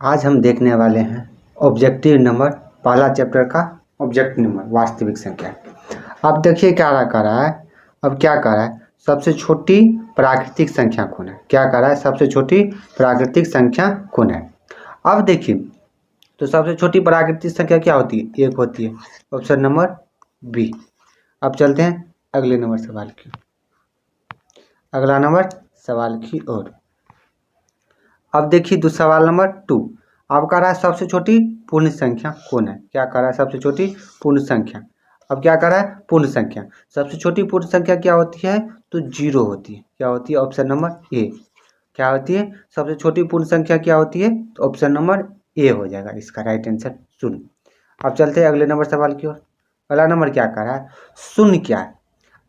आज हम देखने वाले हैं ऑब्जेक्टिव नंबर, पहला चैप्टर का ऑब्जेक्टिव नंबर वास्तविक संख्या। अब देखिए क्या कर रहा है, अब क्या कर रहा है, सबसे छोटी प्राकृतिक संख्या कौन है, क्या कर रहा है, सबसे छोटी प्राकृतिक संख्या कौन है। अब देखिए तो सबसे छोटी प्राकृतिक संख्या क्या होती है, एक होती है, ऑप्शन नंबर बी। अब चलते हैं अगले नंबर सवाल की, अगला नंबर सवाल की ओर। अब देखिए सवाल नंबर 2। अब कह रहा है सबसे छोटी पूर्ण संख्या कौन है, क्या कह रहा है, सबसे छोटी पूर्ण संख्या। अब क्या कह रहा है, पूर्ण संख्या, सबसे छोटी पूर्ण संख्या क्या होती है, तो 0 होती है, क्या होती है, ऑप्शन नंबर ए। क्या होती है, सबसे छोटी पूर्ण संख्या क्या होती है, तो ऑप्शन नंबर ए हो जाएगा इसका राइट आंसर, शून्य। अब चलते हैं अगले नंबर सवाल की ओर। अगला नंबर क्या कह रहा है, शून्य क्या है।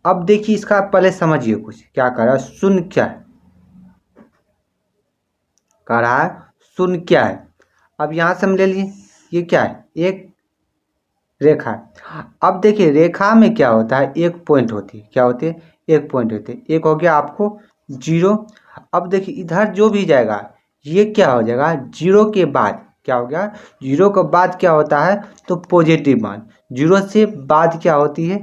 अब देखिए इसका पहले समझिए कुछ, क्या कह रहा है, शून्य क्या है, कह रहा है शून्य क्या है। अब यहाँ से हम ले लिए, ये क्या है, एक रेखा। अब देखिए रेखा में क्या होता है, एक पॉइंट होती है, क्या होती है, एक पॉइंट होती है, एक हो गया आपको 0। अब देखिए इधर जो भी जाएगा ये क्या हो जाएगा, 0 के बाद क्या हो गया, 0 के बाद क्या होता है, तो पॉजिटिव मान, 0 से बाद क्या होती है,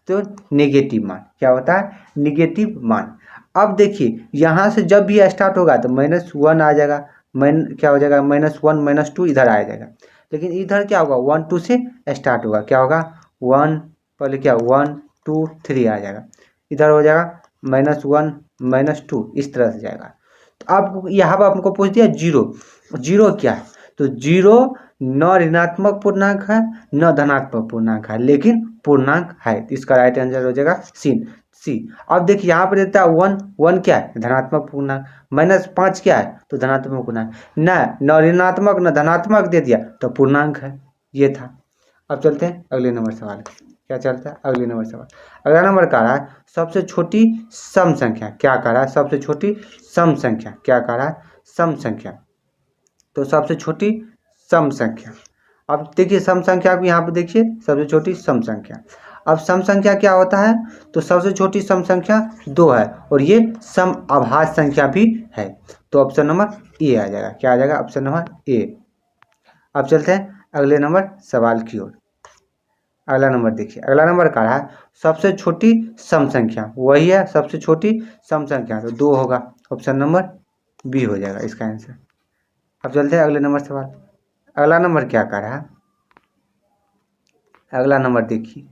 तो नेगेटिव मान, क्या होता है, नेगेटिव मान। अब देखिए यहाँ से जब भी स्टार्ट होगा तो -1 आ जाएगा, क्या हो जाएगा, -1 -2 इधर आ जाएगा। लेकिन इधर क्या होगा, 1 2 से स्टार्ट होगा, क्या होगा, 1 पहले क्या 1 2 3 आ जाएगा, इधर हो जाएगा -1 -2 इस तरह से जाएगा। तो अब यहाँ पर आपको पूछ दिया 0, 0 क्या है, तो 0 न ऋणात्मक पूर्णांक है न धनात्मक पूर्णांक है, लेकिन पूर्णांक है, इसका राइट आंसर हो जाएगा सी। अब देखिए यहाँ पर देता है 1, 1 क्या है, धनात्मक पूर्णांक, -5 क्या है, तो धनात्मक पूर्णांक, न ऋणात्मक न धनात्मक दे दिया तो पूर्णांक है, ये था। अब चलते हैं अगले नंबर सवाल, क्या चलता है अगले नंबर सवाल। अगला नंबर कह रहा है सबसे छोटी सम संख्या, क्या कह रहा है, सबसे छोटी सम संख्या, क्या कह रहा है, सम संख्या। तो सबसे छोटी सम संख्या, अब देखिए सम संख्या को यहाँ पे देखिए, सबसे छोटी सम संख्या। अब सम संख्या क्या होता है, तो सबसे छोटी सम संख्या 2 है, और ये सम अभाज्य संख्या भी है, तो ऑप्शन नंबर ए आ जाएगा, क्या आ जाएगा, ऑप्शन नंबर ए। अब चलते हैं अगले नंबर सवाल की ओर। अगला नंबर देखिए, अगला नंबर कह रहा है सबसे छोटी सम संख्या, वही है सबसे छोटी सम संख्या, तो 2 होगा, ऑप्शन नंबर बी हो जाएगा इसका आंसर। अब चलते हैं अगले नंबर सवाल। अगला नंबर क्या कह रहा है, अगला नंबर देखिए,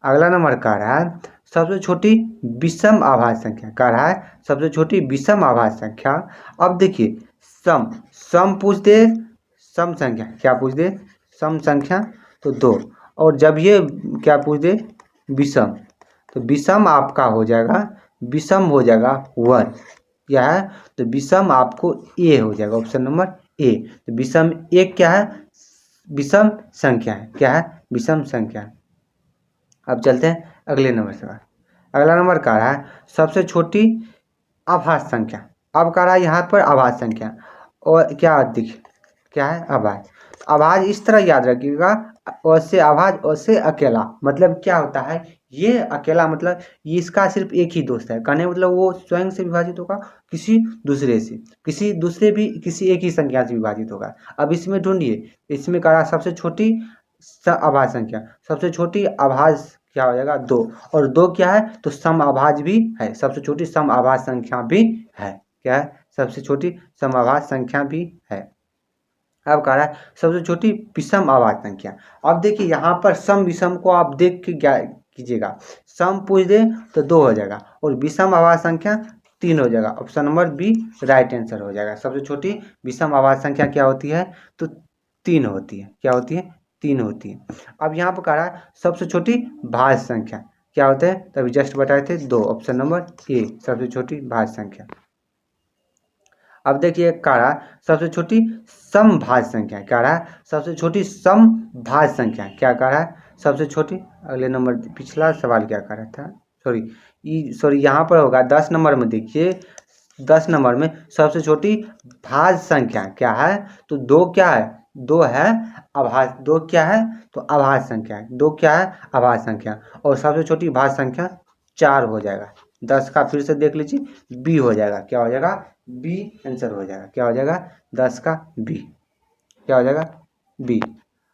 अगला नंबर कह रहा है सबसे छोटी विषम अभाज्य संख्या, कह रहा है सबसे छोटी विषम अभाज्य संख्या। अब देखिए सम पूछ दे, सम संख्या क्या पूछ दे, सम संख्या तो 2, और जब ये क्या पूछ दे विषम, तो विषम आपका हो जाएगा, विषम हो जाएगा 1, क्या है, तो विषम आपको ए हो जाएगा, ऑप्शन नंबर ए। तो विषम एक क्या है, विषम संख्या है, क्या है, विषम संख्या। अब चलते हैं अगले नंबर सवाल। अगला नंबर कह रहा है सबसे छोटी अभाज्य संख्या। अब कह रहा है यहाँ पर अभाज्य संख्या, और क्या दिख, क्या है, अभाज्य। अभाज्य इस तरह याद रखिएगा, और से अभाज्य और से अकेला, मतलब क्या होता है, ये अकेला मतलब ये इसका सिर्फ एक ही दोस्त है, कहने मतलब वो स्वयं से विभाजित होगा, किसी दूसरे से, किसी दूसरे भी किसी एक ही संख्या से विभाजित होगा। अब इसमें ढूंढिए, इसमें कह रहा सबसे छोटी अभाज्य संख्या, सबसे छोटी अभाज्य क्या हो जाएगा 2, और 2 क्या है, तो सम अभाज्य भी है, सबसे छोटी सम अभाज्य संख्या भी है, क्या है, सबसे छोटी सम अभाज्य संख्या भी है। अब कह रहा है सबसे छोटी विषम अभाज्य संख्या। अब देखिए यहाँ पर सम विषम को आप देख के क्या कीजिएगा, सम पूछ दे तो 2 हो जाएगा, और विषम अभाज्य संख्या 3 हो जाएगा, option number B right answer हो जाएगा। सबसे छोटी विषम अभाज्य संख्या क्या होती है, तो 3 होती है, क्या होती है, 3 होती है। अब यहाँ पर कह रहा है सबसे छोटी भाज्य संख्या क्या होते हैं, तभी जस्ट बताए थे 2, ऑप्शन नंबर ए सबसे छोटी भाज्य संख्या। अब देखिए कह रहा है सबसे छोटी समभाज्य संख्या, क्या रहा है, सबसे छोटी समभाज्य संख्या, क्या कह रहा है, सबसे छोटी। अगले नंबर पिछला सवाल क्या कह रहा था, सॉरी यहाँ पर होगा 10 नंबर में, देखिए 10 नंबर में सबसे छोटी भाज्य संख्या क्या है, तो 2 क्या है, 2 है अभाज्य, 2 क्या है, तो अभाज्य संख्या है, 2 क्या है, अभाज्य संख्या, और सबसे छोटी भाज्य संख्या 4 हो जाएगा, 10 का फिर से देख लीजिए बी हो जाएगा, क्या हो जाएगा बी आंसर हो जाएगा, क्या हो जाएगा 10 का बी, क्या हो जाएगा बी।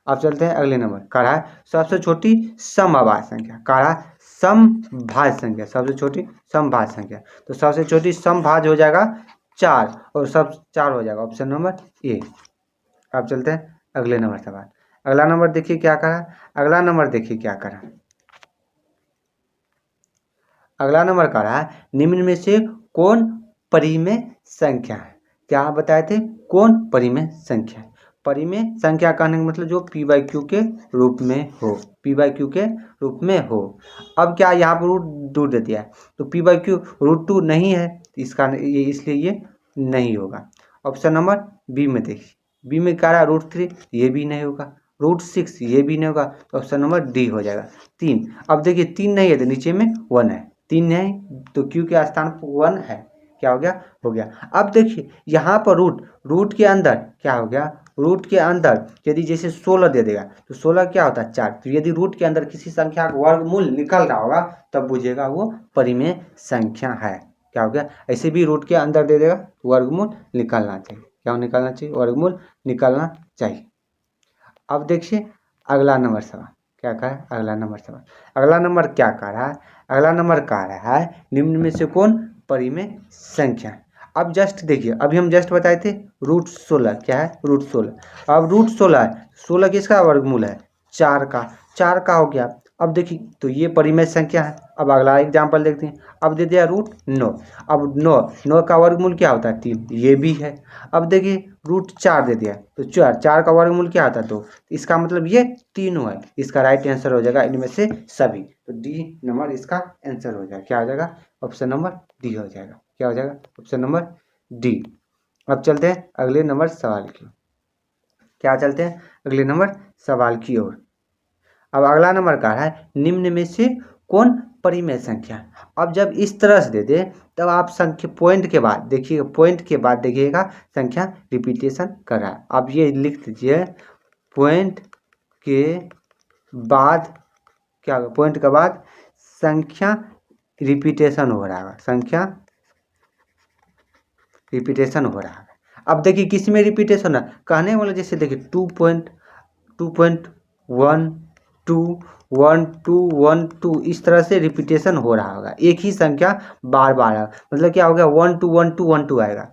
अब चलते हैं अगले नंबर, कहा है सबसे छोटी समभाज्य संख्या, कहा है समभाज्य संख्या, सबसे छोटी समभाज्य संख्या, तो सबसे छोटी समभाज्य हो जाएगा 4 और सब 4 हो जाएगा ऑप्शन नंबर ए। अब चलते हैं अगले नंबर सवाल, अगला नंबर देखिए क्या करा, अगला नंबर देखिए क्या करा, अगला नंबर कह रहा है निम्न में से कौन परिमेय संख्या है, क्या बताए थे कौन परिमेय संख्या है, परिमेय संख्या कहने का मतलब जो पी बाई क्यू के रूप में हो, पी बाई क्यू के रूप में हो। अब क्या यहाँ पर रूट 2 दे दिया है तो पी बाई क्यू √2 नहीं है, इसका ये इसलिए ये नहीं होगा। ऑप्शन नंबर बी में देखिए, बी में कह रहा है √3, ये भी नहीं होगा, √6 ये भी नहीं होगा, तो ऑप्शन नंबर डी हो जाएगा 3। अब देखिए 3 नहीं है तो नीचे में 1 है, 3 नहीं तो क्यू के स्थान पर 1 है, क्या हो गया हो गया। अब देखिए यहाँ पर रूट के अंदर क्या हो गया, रूट के अंदर यदि जैसे 16 दे देगा तो 16 क्या होता है 4, तो यदि रूट के अंदर किसी संख्या का वर्गमूल निकल रहा होगा तब बुझेगा वो परिमेय संख्या है, क्या हो गया। ऐसे भी रूट के अंदर दे देगा वर्गमूल निकलना चाहिए, क्या निकलना चाहिए वर्गमूल निकलना चाहिए। अब देखिए अगला नंबर सवाल क्या कह रहा है, अगला नंबर सवाल, अगला नंबर क्या कह रहा है, अगला नंबर कह रहा है निम्न में से कौन परिमेय संख्या है। अब जस्ट देखिए अभी हम जस्ट बताए थे √16, क्या है √16, अब √16 है, 16 किसका वर्गमूल है 4 का, 4 का हो गया। अब देखिए तो ये परिमेय संख्या है। अब अगला एग्जाम्पल देखते हैं, अब दे दिया √9, अब 9 का वर्गमूल क्या होता है 3, ये भी है। अब देखिए √4 दे दिया तो 4 का वर्गमूल क्या होता है 2, इसका मतलब ये तीनों है, इसका राइट आंसर हो जाएगा इनमें से सभी, तो डी नंबर इसका आंसर हो जाएगा, क्या हो जाएगा ऑप्शन नंबर डी हो जाएगा, क्या हो जाएगा ऑप्शन नंबर डी। अब चलते हैं अगले नंबर सवाल की, क्या चलते हैं अगले नंबर सवाल की ओर। अब अगला नंबर कह रहा है निम्न में से कौन परिमेय संख्या। अब जब इस तरह से दे दे तब आप संख्या पॉइंट के बाद देखिए, पॉइंट के बाद देखिएगा संख्या रिपीटेशन कर रहा है, आप ये लिख दीजिए पॉइंट के बाद क्या, पॉइंट के बाद संख्या रिपीटेशन हो रहा है, संख्या रिपीटेशन हो रहा है। अब देखिए किस में रिपीटेशन है, कहने वाला जैसे देखिए 2.1 2 1 2 1 2 इस तरह से रिपीटेशन हो रहा होगा, एक ही संख्या बार बार है, मतलब क्या हो गया 1 2 1 2 1 2 आएगा।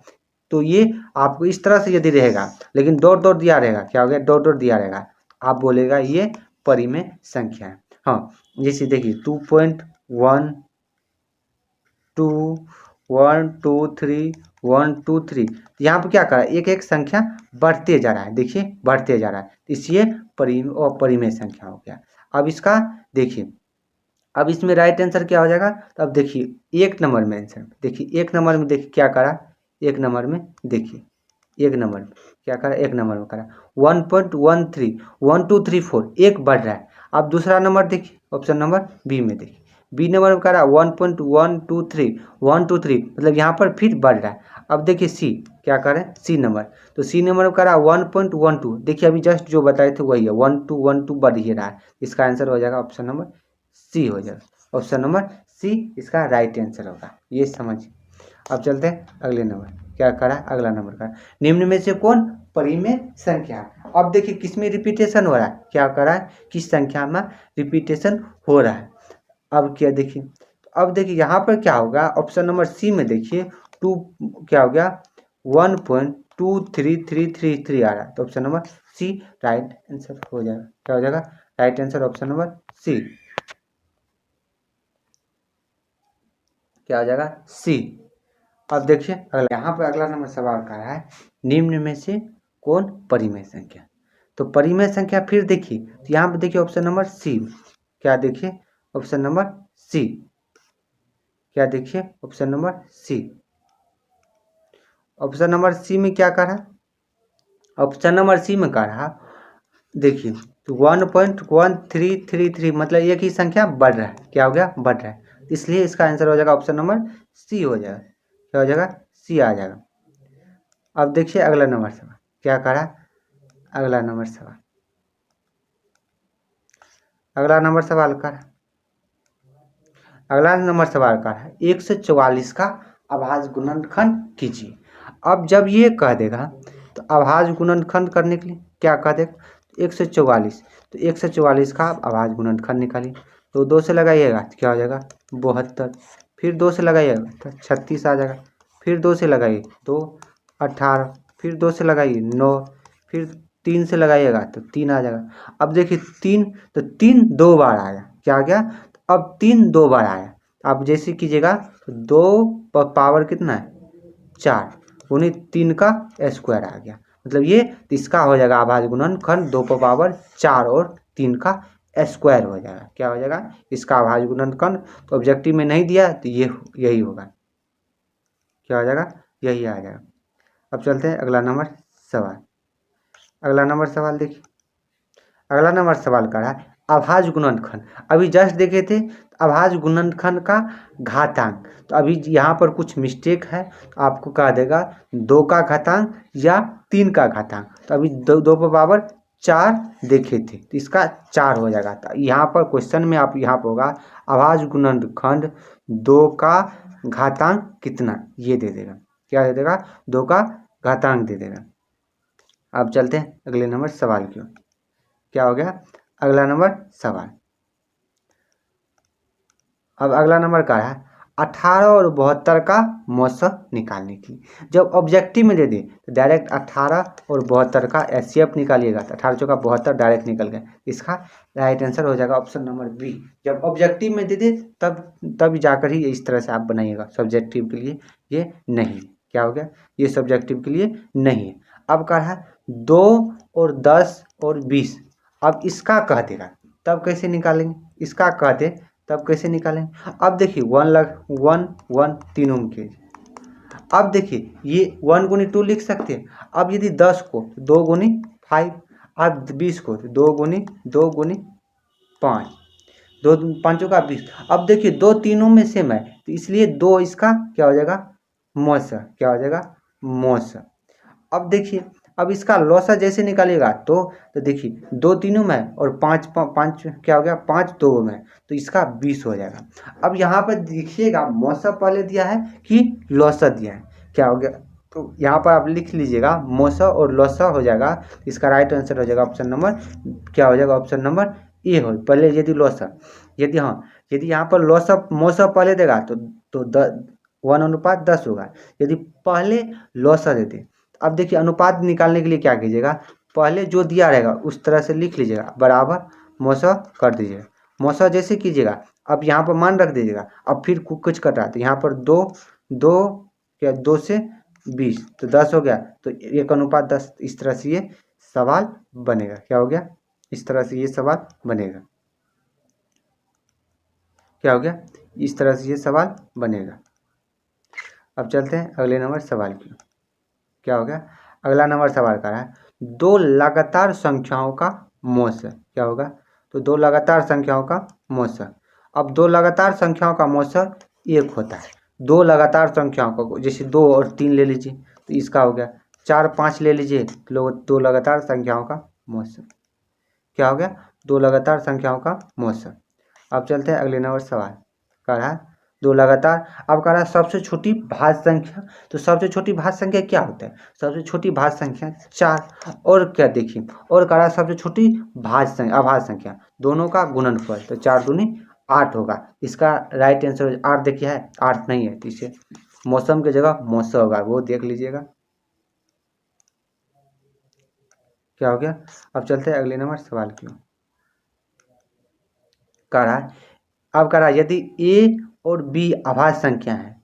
तो ये आपको इस तरह से यदि रहेगा लेकिन डॉट डॉट दिया रहेगा, क्या हो गया डॉट डॉट दिया रहेगा, आप बोलेगा ये परिमेय संख्या है। हाँ जैसे देखिए 2.1 2 1 2 3 1 2 3, यहाँ पर क्या कर रहा है एक एक संख्या बढ़ते जा रहा है, देखिए बढ़ते जा रहा है, इसलिए परिमेय संख्या हो गया। अब इसका देखिए, अब इसमें राइट आंसर क्या हो जाएगा, तो अब देखिए एक नंबर में आंसर, देखिए एक नंबर में देखिए क्या करा, एक नंबर में देखिए, एक नंबर में क्या करा, एक नंबर में करा 1.13 1 2 3 4 एक बढ़ रहा है। अब दूसरा नंबर देखिए ऑप्शन नंबर बी में देखिए, बी नंबर में करा 1.123 123, मतलब यहाँ पर फिर बढ़ रहा है। अब देखिए सी क्या करें, सी नंबर, तो सी नंबर में करा 1.12, देखिए अभी जस्ट जो बताए थे वही है 1 2 1 2 बढ़ ही रहा है, इसका आंसर हो जाएगा ऑप्शन नंबर सी हो जाएगा, ऑप्शन नंबर सी इसका राइट आंसर होगा, ये समझिए। अब चलते हैं अगले नंबर, क्या करा अगला नंबर का निम्न में से कौन परिमेय संख्या। अब देखिए किसमें रिपीटेशन हो रहा है, क्या करा है किस संख्या में रिपीटेशन हो रहा है। अब क्या देखिए, अब देखिए यहाँ पर क्या होगा ऑप्शन नंबर सी में देखिए 2 क्या हो गया 1.2333 आ रहा है, तो option number C right answer हो जाएगा, क्या हो जाएगा right answer option number C, क्या हो जाएगा सी। अब देखिए अगला, यहाँ पर अगला नंबर सवाल का है निम्न में से कौन परिमेय संख्या। तो परिमेय संख्या फिर देखिए, तो यहाँ पर देखिए ऑप्शन नंबर सी, क्या देखिए ऑप्शन नंबर सी, क्या देखिए option number C, option number C में क्या करा, ऑप्शन नंबर सी में कहा देखिए तो 1.1333 मतलब एक ही संख्या बढ़ रहा है, क्या हो गया बढ़ रहा है, इसलिए इसका आंसर हो जाएगा ऑप्शन नंबर सी हो जाएगा, क्या हो जाएगा सी आ जाएगा। अब देखिए अगला नंबर सवाल क्या करा, अगला नंबर सवाल, अगला नंबर सवाल करा अगला नंबर सवाल का है 144 का अभाज्य गुणनखंड कीजिए। अब जब ये कह देगा तो अभाज्य गुणनखंड करने के लिए क्या कह देगा 144, तो 144 का अभाज्य गुणनखंड निकालिए। तो 2 से लगाइएगा तो क्या हो जाएगा 72, फिर 2 से लगाइएगा तो 36 आ जाएगा, फिर 2 से लगाइए तो 18, फिर 2 से लगाइए 9, फिर 3 से लगाइएगा तो 3 आ जाएगा। अब देखिए 3, तो 3 2 बार आया, क्या आ गया, अब 3 2 बार आया। अब जैसे कीजिएगा तो 2 पावर कितना है 4 गुनी 3 का स्क्वायर आ गया, मतलब ये इसका हो जाएगा अभाज्य गुणनखंड 2 पावर 4 और 3 का स्क्वायर हो जाएगा। क्या हो जाएगा इसका अभाज्य गुणनखंड। तो ऑब्जेक्टिव में नहीं दिया तो ये यही होगा, क्या हो जाएगा यही आ जाएगा। अब चलते हैं अगला नंबर सवाल। अगला नंबर सवाल देखिए, अगला नंबर सवाल का है अभाज्य गुणनखंड। अभी जस्ट देखे थे अभाज्य गुणनखंड का घातांक, तो अभी यहाँ पर कुछ मिस्टेक है, आपको कह देगा 2 का घातांक या 3 का घातांक। तो अभी 2 पावर 4 देखे थे तो इसका 4 हो जाएगा। तो यहाँ पर क्वेश्चन में आप यहाँ पर होगा अभाज्य गुणनखंड 2 का घातांक कितना, ये दे देगा, क्या दे देगा 2 का घातांक दे देगा। अब चलते हैं अगले नंबर सवाल की ओर। क्या हो गया अगला नंबर सवाल। अब अगला नंबर क्या है 18 और 72 का मौसम निकालने की। जब ऑब्जेक्टिव में दे दे तो डायरेक्ट 18 और 72 का एचसीएफ निकालिएगा तो 18 चौका 72 डायरेक्ट निकल गया, इसका राइट आंसर हो जाएगा ऑप्शन नंबर बी। जब ऑब्जेक्टिव में दे दे तब जाकर ही इस तरह से आप बनाइएगा, सब्जेक्टिव के लिए ये नहीं, क्या हो गया ये सब्जेक्टिव के लिए नहीं है। अब क्या है 2 और 10 और 20, अब इसका कह देगा तब कैसे निकालेंगे, इसका कहते तब कैसे निकालेंगे। अब देखिए 1 1 तीनों के, अब देखिए ये 1 गुनी 2 लिख सकते हैं। अब यदि 10 को 2 गुनी 5, अब 20 को 2 गुनी 5, 2 5 का 20। अब देखिए 2 तीनों में सेम है तो इसलिए 2 इसका क्या हो जाएगा मौसा, क्या हो जाएगा मौसा। अब देखिए अब इसका लौसा जैसे निकालेगा तो देखिए 2 तीनों में और 5 क्या हो गया 5 2 में, तो इसका 20 हो जाएगा। अब यहाँ पर देखिएगा मौसा पहले दिया है कि लौसा दिया है, क्या हो गया, तो यहाँ पर आप लिख लीजिएगा मौसा और लौसा हो जाएगा। इसका राइट आंसर हो जाएगा ऑप्शन नंबर, क्या हो जाएगा ऑप्शन नंबर ए हो। पहले यदि लौसा, यदि यदि यहाँ पर लौसा मौसा पहले देगा तो 1:10 होगा। यदि पहले लौसा देते, अब देखिए अनुपात निकालने के लिए क्या कीजिएगा, पहले जो दिया रहेगा उस तरह से लिख लीजिएगा, बराबर मौसा कर दीजिएगा। मौसा जैसे कीजिएगा अब यहाँ पर मान रख दीजिएगा, अब फिर कुछ कटा तो यहाँ पर 2 से 20 तो 10 हो गया, तो 1:10। इस तरह से ये सवाल बनेगा, क्या हो गया इस तरह से ये सवाल बनेगा, क्या हो गया इस तरह से ये सवाल बनेगा। अब चलते हैं अगले नंबर सवाल की, क्या हो गया अगला नंबर सवाल का है 2 लगातार संख्याओं का मौसा, क्या होगा, तो 2 लगातार संख्याओं का मौसा। अब 2 लगातार संख्याओं का मौसा 1 होता है। 2 लगातार संख्याओं का, जैसे 2 और 3 ले लीजिए तो इसका हो गया, 4 5 ले लीजिए तो 2 लगातार संख्याओं का मौसा, क्या हो गया 2 लगातार संख्याओं का मौसा। अब चलते हैं अगले नंबर सवाल कह रहा है 2 लगातार, अब कह रहा है सबसे छोटी भाज्य संख्या। तो सबसे छोटी भाज्य संख्या क्या होता है, सबसे छोटी भाज्य संख्या 4, और क्या देखिए और कह रहा है सबसे छोटी भाज्य संख्या अभाज्य संख्या दोनों का गुणनफल, तो 4 दूनी 8 होगा। इसका राइट आंसर 8 देखिए है 8 नहीं है, तो इसे मौसम की जगह मौसा होगा, वो देख लीजिएगा, क्या हो गया। अब चलते हैं अगले नंबर सवाल की, कह रहा है अब कह रहा है यदि ए और बी अभाज्य संख्या है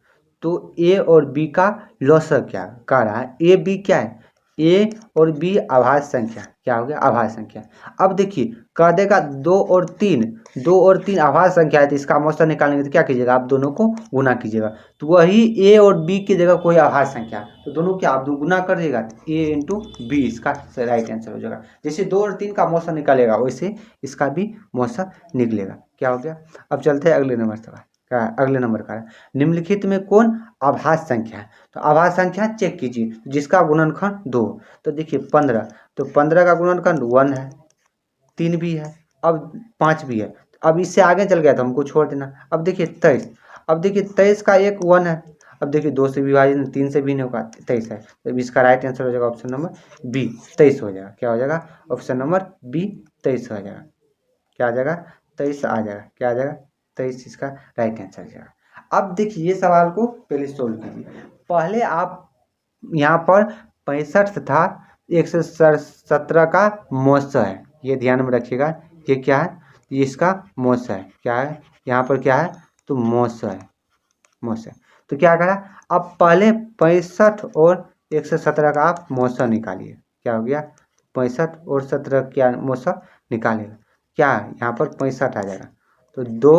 तो ए और बी का लौसा क्या, कह रहा है ए बी क्या है, ए और बी अभाज्य संख्या, क्या हो गया अभाज्य संख्या। अब देखिए कह देगा 2 और 3 अभाज्य संख्या है, तो इसका मौसा निकालेंगे तो क्या कीजिएगा आप दोनों को गुना कीजिएगा, तो वही ए और बी की जगह कोई अभाज्य संख्या तो दोनों क्या आप गुना करिएगा तो ए इंटू बी इसका राइट आंसर हो जाएगा। जैसे 2 और 3 का मौसा निकालेगा वैसे इसका भी मौसा निकलेगा, क्या हो गया। अब चलते हैं अगले नंबर सवाल का, अगले नंबर का निम्नलिखित में कौन अभाज्य संख्या है। तो अभाज्य संख्या चेक कीजिए जिसका गुणनखंड 2, तो देखिए 15, तो 15 का गुणनखंड 1 है, 3 भी है, अब 5 भी है। अब इससे आगे चल गया तो हमको छोड़ देना। अब देखिए 23, अब देखिए 23 का एक 1 है। अब देखिए 2 से विभाजन 3 से भी नहीं होगा, 23 है, तो इसका राइट आंसर हो जाएगा ऑप्शन नंबर बी 23 हो जाएगा। क्या हो जाएगा? ऑप्शन नंबर बी 23 हो जाएगा। क्या आ जाएगा? 23 आ जाएगा। क्या आ जाएगा? 23 इसका राइट आंसर जाएगा। अब देखिए ये सवाल को पहले सोल्व कीजिए। पहले आप यहाँ पर 65 तथा 117 का मौसा है, ये ध्यान में रखिएगा। ये क्या है? ये इसका मौसा है। क्या है यहाँ पर? क्या है? तो मौसा है, मौसा। तो क्या करा? अब पहले 65 और 117 का आप मौसा निकालिए। क्या हो गया? 65 और 17 क्या मौसा निकालेगा? क्या यहाँ पर 65 आ जाएगा, तो 2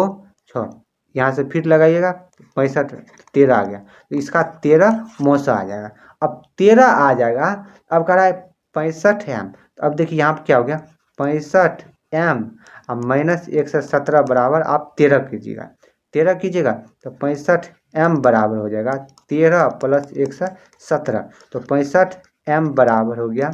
6 यहाँ से फिर लगाइएगा, 65 13 आ गया, तो इसका 13 मौसा आ जाएगा। अब 13 आ जाएगा। अब कह रहा है 65 एम, तो अब देखिए यहाँ पर क्या हो गया? 65 एम अब माइनस 117 बराबर आप 13 कीजिएगा। 13 कीजिएगा तो 65 एम बराबर हो जाएगा 13 प्लस 117, तो 65 एम बराबर हो गया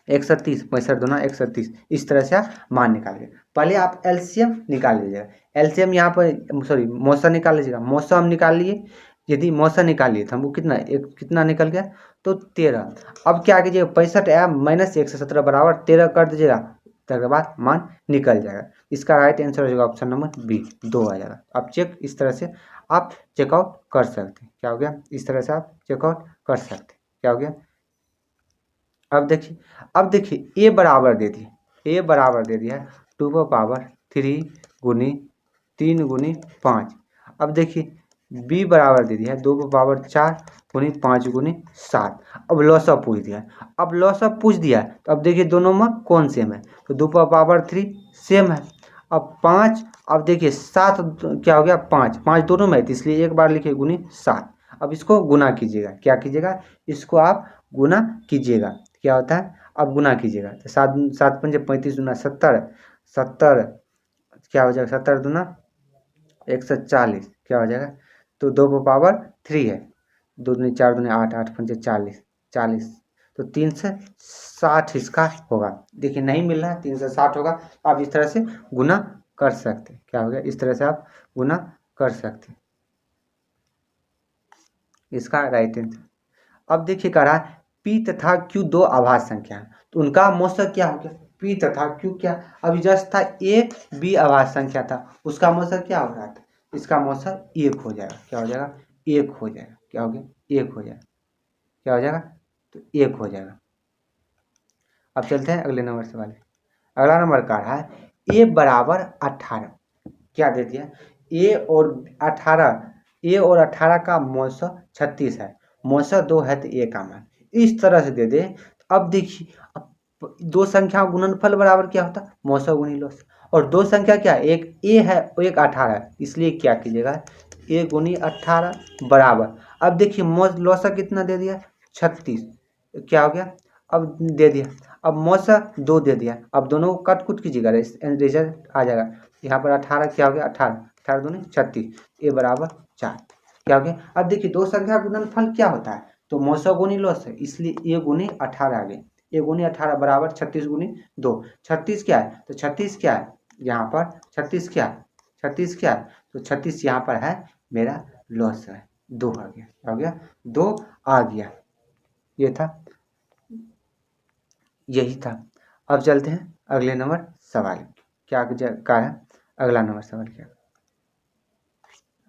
130, 65 दूना 130। इस तरह से आप मान निकालिए। पहले आप एलसीएम निकाल लीजिएगा। एलसीएम यहाँ पर सॉरी मौसा निकाल लीजिएगा। मौसा हम निकाल लिए, यदि मौसा निकालिए तो हमको कितना कितना निकल गया? तो 13। अब क्या कीजिएगा? 65 एम माइनस 117 बराबर 13 कर दीजिएगा, तक बाद मान निकल जाएगा। इसका राइट आंसर हो जाएगा ऑप्शन नंबर बी 2 आ जाएगा। आप चेक इस तरह से आप चेकआउट कर सकते हैं। क्या हो गया? इस तरह से आप चेकआउट कर सकते हैं। क्या हो गया? अब देखिए ए बराबर दे दिए, ए बराबर दे दिया है 2 गुनी 3 गुनी 5। अब देखिए बी बराबर दे दिया है 2 4 गुनी 5 गुनी 7। अब लॉसअप पूछ दिया है। अब लॉसअप पूछ दिया है तो अब देखिए दोनों में कौन सेम है, तो 2 सेम है। अब 5, अब देखिए 7 क्या हो गया? 5 5 दोनों में है, तो इसलिए एक बार लिखिए गुनी 7। अब इसको गुना कीजिएगा। क्या कीजिएगा? इसको आप गुना कीजिएगा। क्या होता है? अब गुना कीजिएगा तो 7 7 पंजे 35 दूना 70, 70 क्या हो जाएगा? 70 दूना 140। क्या हो जाएगा? तो 2 है, 2 दूनी 4 दूनी 8, 8 पंजे 40, 40, तो 360 इसका होगा। देखिए नहीं मिल रहा है, 360 होगा। आप इस तरह से गुना कर सकते हैं। क्या हो गया? इस तरह से आप गुना कर सकते हैं। इसका राइट आंसर। अब देखिए कह रहा है पी तथा क्यू दो अभाज्य संख्या है, तो उनका मौसक क्या हो गया? पी तथा क्यू क्या? अभी जस्ट था ए बी अभाज्य संख्या था, उसका मौसक क्या हो रहा था? इसका मौसक 1 हो जाएगा। क्या हो जाएगा? 1 हो जाएगा। क्या हो गया? 1 हो जाएगा। क्या हो जाएगा? तो 1 हो जाएगा। अब चलते हैं अगले नंबर सवाल। अगला नंबर कह रहा है ए बराबर 18। क्या दे दिया? ए और 18, ए और 18 का मौसक 36 है, मौसक 2 है तो ए का मान इस तरह से दे दे। अब देखिए अब दो संख्या गुणनफल बराबर क्या होता है? मौसक गुनी लॉस। और दो संख्या क्या है? एक ए है और एक 18 है, इसलिए क्या कीजिएगा? ए गुनी 18 बराबर। अब देखिए लॉसक कितना दे दिया? 36। क्या हो गया? अब दे दिया। अब मौसक 2 दे दिया। अब दोनों को कट कुट कीजिएगा, रिजल्ट आ जाएगा। यहाँ पर 18 क्या हो गया? 18 18 दूनी 36, ए बराबर 4। क्या हो गया? अब देखिए दो संख्या गुणनफल क्या होता है? तो मौसक गुनी लॉस है, इसलिए ए गुनी 18 आ गए। ए गुनी 18 बराबर 36 गुनी 2। 36 क्या है? तो 36 क्या है यहाँ पर? 36 क्या है? 36 क्या है? तो 36 यहाँ पर है मेरा लॉस है, 2 आ गया। क्या हो गया? 2 आ गया। ये था, यही था। अब चलते हैं अगले नंबर सवाल। क्या का है अगला नंबर सवाल? क्या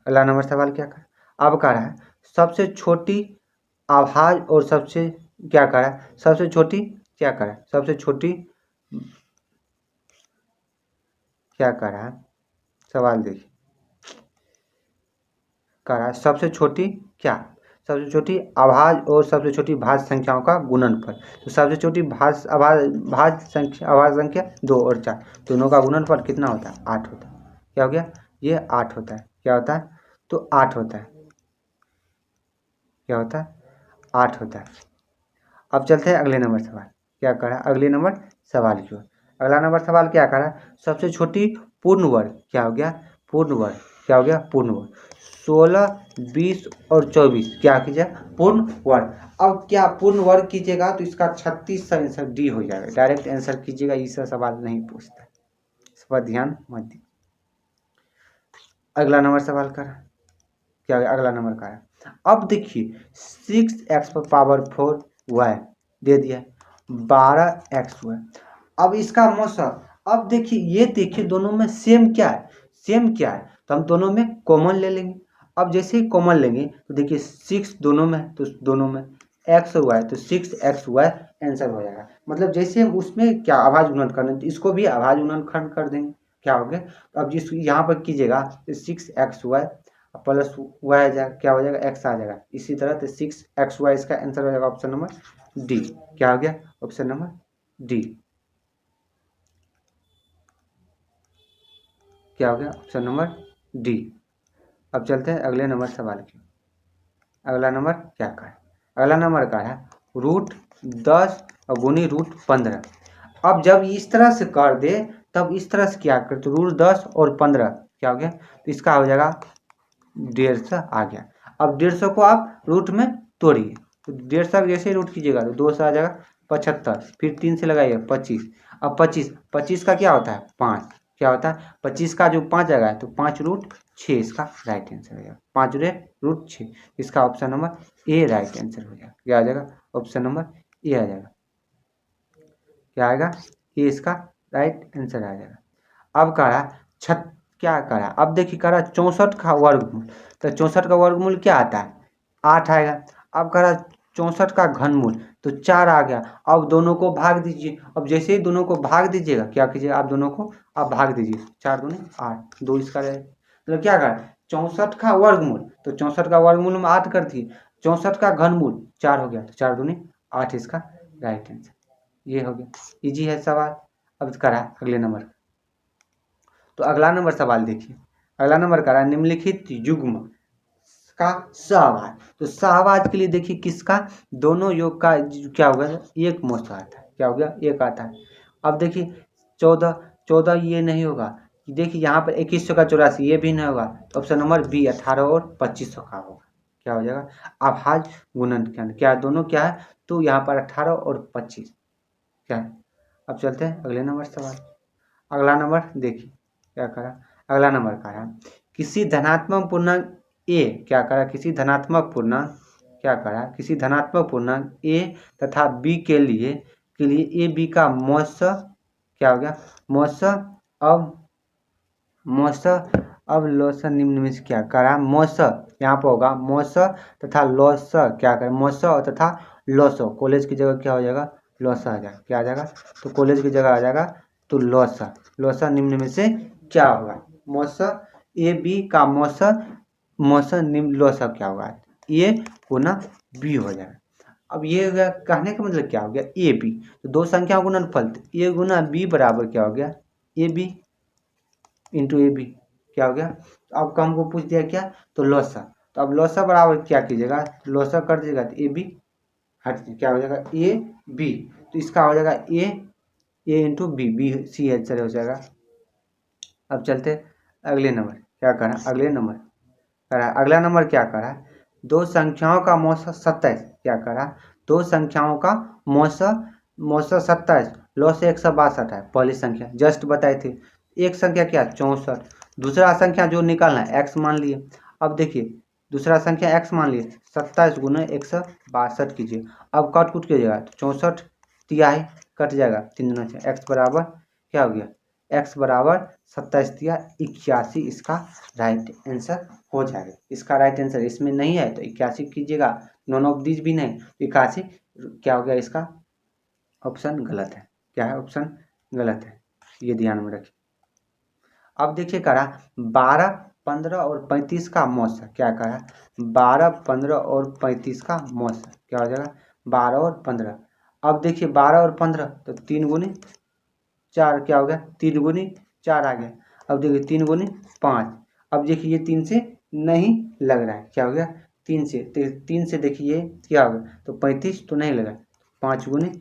अगला नंबर सवाल क्या कर? अब कह रहा है सबसे छोटी आभाज और सबसे क्या कह रहा है? सबसे छोटी क्या कह रहा है? सबसे छोटी क्या कह रहा है? सवाल देखिए, कह रहा है सबसे छोटी क्या? सबसे छोटी आभाज और सबसे छोटी भाज्य संख्याओं का गुणनफल। तो सबसे छोटी भाज्य संख्या 2 और 4 दोनों का गुणनफल कितना होता है? 8 होता है। क्या हो गया? ये 8 होता है। क्या होता है? तो 8 होता है। क्या होता है? 8 होता है। अब चलते हैं अगले नंबर सवाल। क्या कह रहा है अगले नंबर सवाल की ओर? अगला नंबर सवाल क्या कह रहा है? सबसे छोटी पूर्ण वर्ग क्या हो गया? पूर्ण वर्ग क्या हो गया? पूर्ण वर्ग 16 20 और 24 क्या कीजिए? पूर्ण वर्ग। अब क्या पूर्ण वर्ग कीजिएगा तो इसका 36 का आंसर डी हो जाएगा। डायरेक्ट आंसर कीजिएगा, इसका सवाल नहीं पूछता, इस पर ध्यान मत दीजिए। अगला नंबर सवाल करा, क्या हो गया, अगला नंबर का है। अब देखिए 6x⁴y दे दिया, 12x हुआ। अब इसका मौसा, अब देखिए ये देखिए दोनों में सेम क्या है, सेम क्या है, तो हम दोनों में कॉमन ले लेंगे। अब जैसे ही कॉमन लेंगे तो देखिए 6 दोनों में, तो दोनों में x और y, तो 6xy आंसर हो जाएगा। मतलब जैसे हम उसमें क्या अभाज्य गुणनखंड करना, तो इसको भी अभाज्य गुणनखंड कर देंगे, क्या हो गया। तो अब जिस यहाँ पर कीजिएगा तो 6xy प्लस y आ जाएगा, क्या हो जाएगा, x आ जाएगा। इसी तरह तो 6xy इसका आंसर हो जाएगा ऑप्शन नंबर डी। क्या हो गया, ऑप्शन नंबर डी। क्या हो गया, ऑप्शन नंबर डी। अब चलते हैं अगले नंबर सवाल की। अगला नंबर क्या का है, अगला नंबर का है √10 और गुनी √15। अब जब इस तरह से कर दे तब इस तरह से क्या कर, तो √10 और 15 क्या हो गया, तो इसका हो जाएगा 150 आ गया। अब 150 को आप रूट में तोड़िए, तो 150 जैसे ही रूट कीजिएगा तो 2 से आ जाएगा 75, फिर 3 से लगाइए 25। अब 25 का क्या होता है 5, क्या होता है 25 का जो 5 आएगा तो 5√6 इसका राइट आंसर हो जाएगा। 5√6 इसका option number A right answer हो जाएगा। क्या आ जाएगा, ऑप्शन नंबर ए आ जाएगा। क्या आएगा, ये इसका राइट आंसर आ जाएगा। अब कह रहा क्या कह रहा, अब देखिए कह रहा 64 का वर्गमूल, तो 64 का वर्गमूल क्या आता है 8 आएगा। अब कह रहा 64 का घनमूल, तो 4 आ गया। अब दोनों को भाग दीजिए, अब जैसे ही दोनों को भाग दीजिएगा क्या कीजिएगा, आप दोनों को आप भाग दीजिए, 4 दूनी 8, 2 इसका रहे, मतलब क्या कहा 64 का वर्गमूल, तो 64 का वर्गमूल में 8 कर दिए, 64 का घनमूल 4 हो गया, तो 4 दूनी 8 इसका राइट आंसर। ये हो गया, इजी है सवाल। अब करा अगले नंबर, तो अगला नंबर सवाल देखिए। अगला नंबर करा निम्नलिखित युग्म का सहवाज, तो सहवाज के लिए देखिए किसका, दोनों योग का क्या होगा, एक मोसा आता है, क्या हो गया, एक आता है। अब देखिए 14 ये नहीं होगा, देखिए यहाँ पर 2100 का 84 ये भी नहीं होगा, तो ऑप्शन नंबर बी 18 और 2500 का होगा। क्या हो जाएगा, अभाज्य गुणनखंड क्या दोनों क्या है, तो यहाँ पर 18 और 25 क्या है। अब चलते हैं अगले नंबर सवाल। अगला नंबर देखिए क्या करा, अगला नंबर करा किसी धनात्मक पूर्णांक ए, क्या करा किसी धनात्मक पूर्णांक, क्या करा किसी धनात्मक पूर्णांक ए तथा बी के लिए ए बी का मौसा, क्या हो गया मौसा। अब मौसा, अब लौसा निम्न में से क्या करा, मौसा यहाँ पर होगा मौसा तथा लौसा, क्या करें मौसा और तथा लौसा, कॉलेज की जगह क्या हो जाएगा लौसा आ जाएगा। क्या आ जाएगा, तो कॉलेज की जगह आ जाएगा तो लौसा। लौसा निम्न में से क्या होगा, मौसा ए बी का मौसा, मौसा निम्न लौसा क्या होगा, ए गुना बी हो जाएगा। अब ये हो गया, कहने का मतलब क्या हो गया ए बी, तो दो संख्या गुणनफल, तो ए गुना बी बराबर क्या हो गया A B into A B, क्या हो गया। तो अब का हमको पूछ दिया क्या, तो लौसा, तो अब लौसा बराबर क्या कीजिएगा, लौसा कर दीजिएगा तो ए बी हट, क्या हो जाएगा ए बी, तो इसका हो जाएगा A into B, B C answer हो जाएगा। अब चलते अगले नंबर, क्या करा अगले नंबर करा, अगला नंबर क्या करा, दो संख्याओं का मौसा 27, क्या करा दो संख्याओं का मौसा, मौसा 27 लौ से 162 है, पहली संख्या जस्ट बताए थे। एक संख्या क्या 64, दूसरा संख्या जो निकालना है एक्स मान लिए। अब देखिए दूसरा संख्या एक्स मान लिए, 27 गुना 162 कीजिए। अब कट कुट कीजिएगा तो 64 तिहाई कट जाएगा, 3 दूना 6, एक्स बराबर क्या हो गया, एक्स बराबर 27 तिया 81 इसका राइट आंसर हो जाएगा। इसका राइट आंसर इसमें नहीं है तो 81 कीजिएगा, नॉन ऑफ दीज भी नहीं, 81 क्या हो गया, इसका ऑप्शन गलत है। क्या है, ऑप्शन गलत है, ये ध्यान में रखिए। अब देखिए करा 12, 15 और 35 का मौसा, क्या करा 12, 15 और 35 का मौसा, क्या हो जाएगा 12 और 15। अब देखिए 12 और 15 तो 3 गुनी 4, क्या हो गया 3 गुनी 4 आ गया। अब देखिए 3 गुनी 5, अब देखिए ये 3 से नहीं लग रहा है, क्या हो गया 3 से, तो 3 से देखिए क्या होगा, तो 35 तो नहीं लगा, 5 गुनी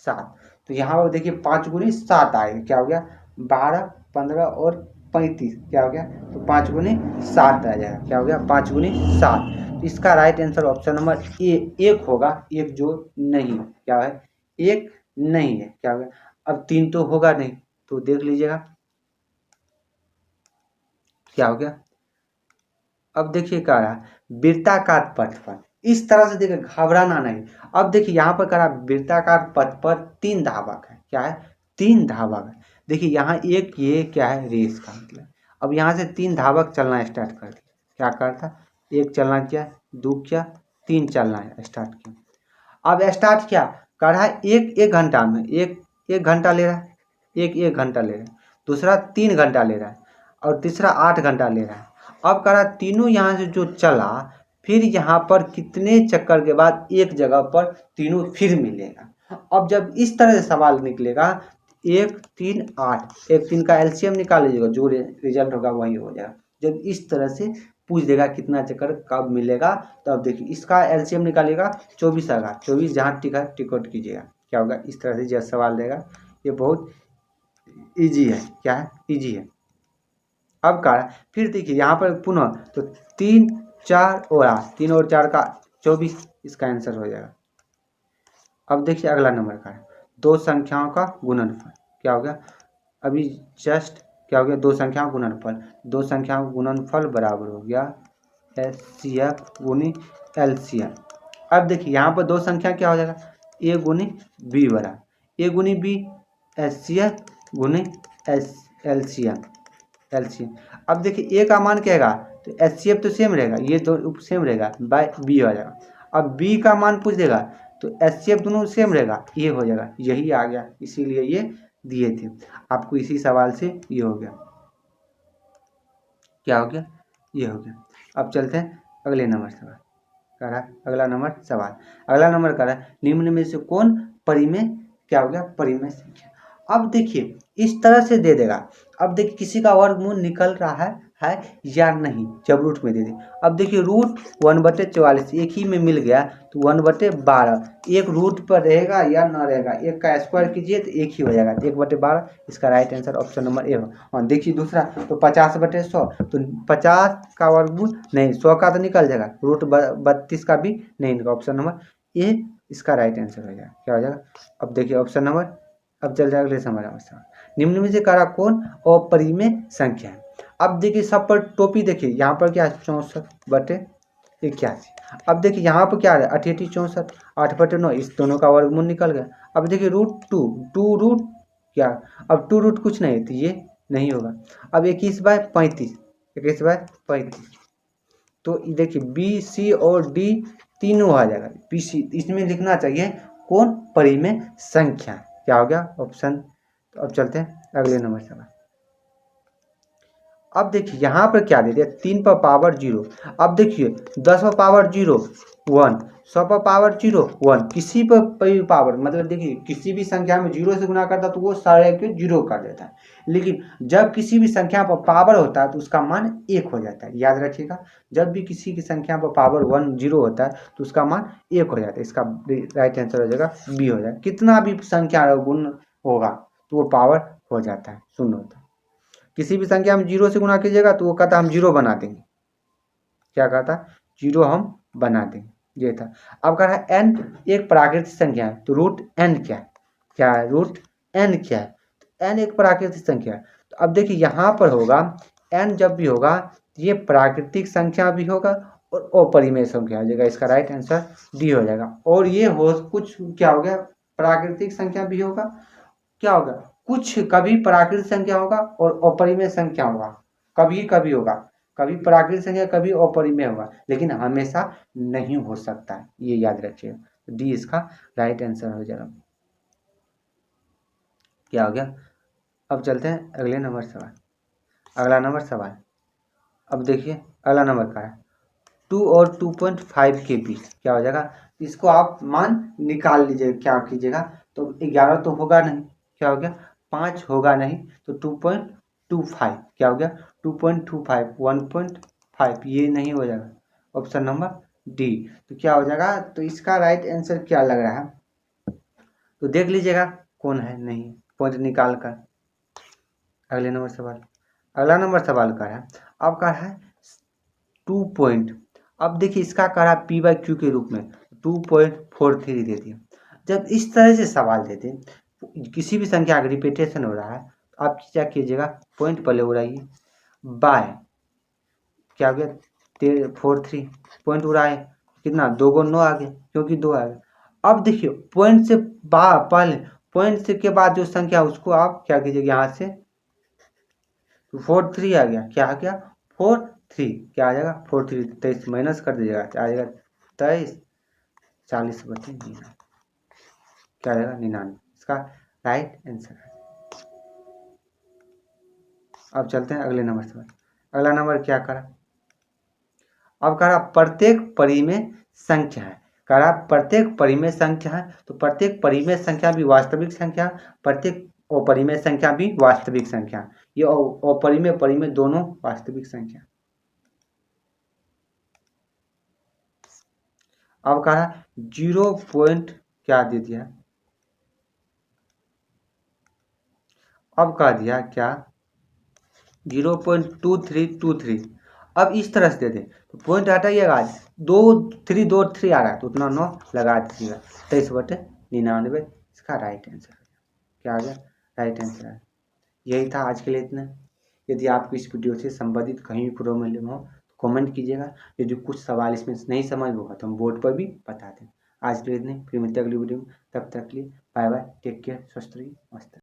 7, तो यहाँ पर देखिए 5 गुनी 7 आएगा, क्या हो गया 12, 15 और 35, क्या हो गया, तो 5 गुनी 7 आ जाएगा, क्या हो गया 5 गुनी 7। तो इसका right answer option number A एक होगा, एक जो नहीं है, क्या है एक नहीं है, क्या होगा। अब 3 तो होगा नहीं, तो देख लीजिएगा क्या हो गया, अब देखिए क्या रहा, वृत्ताकार पथ पर, इस तरह से देखिए घबराना नहीं। अब देखिए यहाँ पर करा वृत्ताकार पथ पर 3 धावक है, क्या है 3 धावक है। देखिए यहाँ एक ये क्या है रेस का मतलब। अब यहाँ से 3 धावक चलना स्टार्ट कर दिया, क्या करता, एक चलना किया, 2 किया, 3 चलना स्टार्ट किया। अब स्टार्ट किया कर रहा है एक घंटा में, एक घंटा ले रहा है, एक घंटा ले रहा है, दूसरा 3 घंटा ले रहा है और तीसरा 8 घंटा ले रहा है। अब कह रहा तीनों यहाँ से जो चला, फिर यहाँ पर कितने चक्कर के बाद एक जगह पर तीनों फिर मिलेगा। अब जब इस तरह से सवाल निकलेगा 1 3 8, 1 3 का एलसीएम निकाल लीजिएगा, जो रिजल्ट होगा वही हो जाएगा। जब इस तरह से पूछ देगा कितना चक्कर कब मिलेगा, तो अब देखिए इसका एलसीएम निकालिएगा 24 आएगा, 24 जहाँ टिकट कीजिएगा क्या होगा, इस तरह से जब सवाल देगा। ये बहुत इजी है, क्या है इजी है। अब का फिर देखिए यहाँ पर पुनः तो 3 4 और 8, 3 और 4 का 24, इसका आंसर हो जाएगा। अब देखिए अगला नंबर का है 2 संख्याओं का गुणनफल, क्या हो गया अभी जस्ट क्या हो गया, 2 संख्याओं का गुणनफल, 2 संख्याओं का गुणनफल बराबर हो गया एचसीएफ गुनी एलसीएम। अब देखिए यहाँ पर 2 संख्या क्या हो जाएगा, ए गुनी बी बराबर ए गुनी बी एचसीएफ गुनी एलसीएम। अब देखिए ए का मान क्या रहेगा, तो एचसीएफ तो सेम रहेगा, ये तो सेम रहेगा, बाय बी हो जाएगा। अब बी का मान पूछ देगा तो एचसीएफ दोनों सेम रहेगा, ये हो जाएगा, यही आ गया, इसीलिए ये दिए थे आपको। इसी सवाल से ये हो गया, क्या हो गया, ये हो गया। अब चलते हैं अगले नंबर सवाल कर रहा है, अगला नंबर कर रहा है निम्न में से कौन परिमेय क्या हो गया, परिमेय संख्या। अब देखिए इस तरह से दे देगा। अब देखिए किसी का वर्गमूल निकल रहा है या नहीं, जब रूट में दे दे। अब देखिए रूट 1/44 एक ही में मिल गया, तो 1/12 एक रूट पर रहेगा या ना रहेगा, एक का स्क्वायर कीजिए तो एक ही हो जाएगा, तो 1/12 इसका right answer option number A. और देखिए दूसरा तो 50/100, तो 50 का वर्गमूल नहीं, 100 का तो निकल जाएगा, रूट 32 का भी नहीं निकला, ऑप्शन नंबर ए इसका राइट आंसर हो जाएगा, क्या हो जाएगा। अब देखिए ऑप्शन नंबर, अब चल जाएगा अगले सवाल। निम्न में से कारा कौन अपरिमेय संख्या है। अब देखिए सब पर टोपी, देखिए यहाँ पर क्या है 64/81। अब देखिए यहाँ पर क्या है 88 64, 8/9, इस दोनों का वर्गमूल निकल गया। अब देखिए टू रूट क्या, अब 2 रूट कुछ नहीं, तो ये नहीं होगा। अब 21/35, तो देखिए बी सी और डी तीनों आ जाएगा, बी सी, इसमें लिखना चाहिए कौन परिमेय संख्या, क्या हो गया ऑप्शन। तो अब चलते हैं अगले नंबर सवाल। अब देखिए यहाँ पर क्या दे दिया 3 पर पावर 0। अब देखिए 10 पर पावर 0 1, 100 पर पावर 0 1, किसी पर पावर मतलब देखिए किसी भी संख्या में 0 से गुना करता है तो वो सारे के 0 कर देता है, लेकिन जब किसी भी संख्या पर पावर होता है तो उसका मान 1 हो जाता है। याद रखिएगा, जब भी किसी की संख्या पर पावर 0 होता है तो उसका मान 1 हो जाता है, इसका राइट आंसर हो जाएगा बी हो जाएगा। कितना भी संख्या गुण होगा तो वो पावर हो जाता है, 0 होता है। किसी भी संख्या में 0 से गुना कीजिएगा तो वो कहता हम 0 बना देंगे, क्या कहता 0 हम बना देंगे, ये था। अब कह रहा है n एक प्राकृतिक संख्या है, तो रूट n क्या है रूट n क्या है, तो n एक प्राकृतिक संख्या है। तो अब देखिए यहाँ पर होगा n जब भी होगा ये प्राकृतिक संख्या भी होगा और अपरिमेय संख्या हो जाएगा, इसका राइट आंसर डी हो जाएगा। और ये हो कुछ क्या हो गया प्राकृतिक संख्या भी होगा, क्या होगा कुछ कभी प्राकृतिक संख्या होगा और अपरिमेय संख्या होगा, कभी कभी होगा, कभी प्राकृतिक संख्या कभी अपरिमेय होगा, लेकिन हमेशा नहीं हो सकता है, ये याद रखिएगा। डी इसका राइट आंसर हो जाएगा, क्या हो गया। अब चलते हैं अगले नंबर सवाल, अगला नंबर सवाल। अब देखिए अगला नंबर का है 2 और 2.5 के बीच क्या हो जाएगा, इसको आप मान निकाल लीजिएगा, क्या कीजिएगा तो 11 तो होगा नहीं, क्या हो गया 5 होगा नहीं, तो 2.25 क्या हो गया 2.25 1.5 ये नहीं हो जाएगा, ऑप्शन नंबर डी। तो क्या हो जाएगा, तो इसका राइट आंसर क्या लग रहा है, तो देख लीजिएगा कौन है, नहीं पॉइंट निकाल कर। अगले नंबर सवाल, अगला नंबर सवाल का है, अब का है 2 पॉइंट। अब देखिए इसका करा p/q के रूप में 2.43 दे दिया। जब इस तरह से सवाल देते किसी भी संख्या का रिपीटेशन हो रहा है तो आप क्या कीजिएगा पॉइंट पहले उड़ाइए, बाय क्या हो गया 43 पॉइंट उड़ाए, कितना 2 को 9 आ गया, क्योंकि 2 आ गया। अब देखिए पॉइंट से पहले पॉइंट से के बाद जो संख्या उसको आप क्या कीजिएगा, यहाँ से 43 आ गया, क्या आ गया 43, क्या आ जाएगा 43, 23 माइनस कर दीजिएगा, आ जाएगा 23, 40/99, क्या आ जाएगा 99, इसका राइट आंसर है। अब चलते हैं अगले नंबर से। अगला नंबर क्या करा, अब कह रहा प्रत्येक परिमेय संख्या है, कह रहा प्रत्येक परिमेय संख्या है, तो प्रत्येक परिमेय संख्या भी वास्तविक संख्या, प्रत्येक अपरिमेय संख्या भी वास्तविक संख्या, ये अपरिमेय परिमेय दोनों वास्तविक संख्या। अब कह रहा 0 पॉइंट क्या दे दिया, अब कह दिया क्या 0.2323, अब इस तरह से दे दे तो पॉइंट हटाइएगा, 2 3 आ रहा है तो उतना 9 लगा दीजिएगा, 23/99, इसका राइट आंसर क्या आ गया, राइट आंसर है। यही था आज के लिए इतना। यदि आपको इस वीडियो से संबंधित कहीं भी प्रॉब्लम हो तो कमेंट कीजिएगा, यदि कुछ सवाल इसमें नहीं समझ होगा तो हम बोर्ड पर भी बता दें। आज के लिए इतने, फिर मिलते हैं अगली वीडियो में, तब तक के लिए बाय बाय, टेक केयर, स्वस्थ रहिए, मस्त रहिए।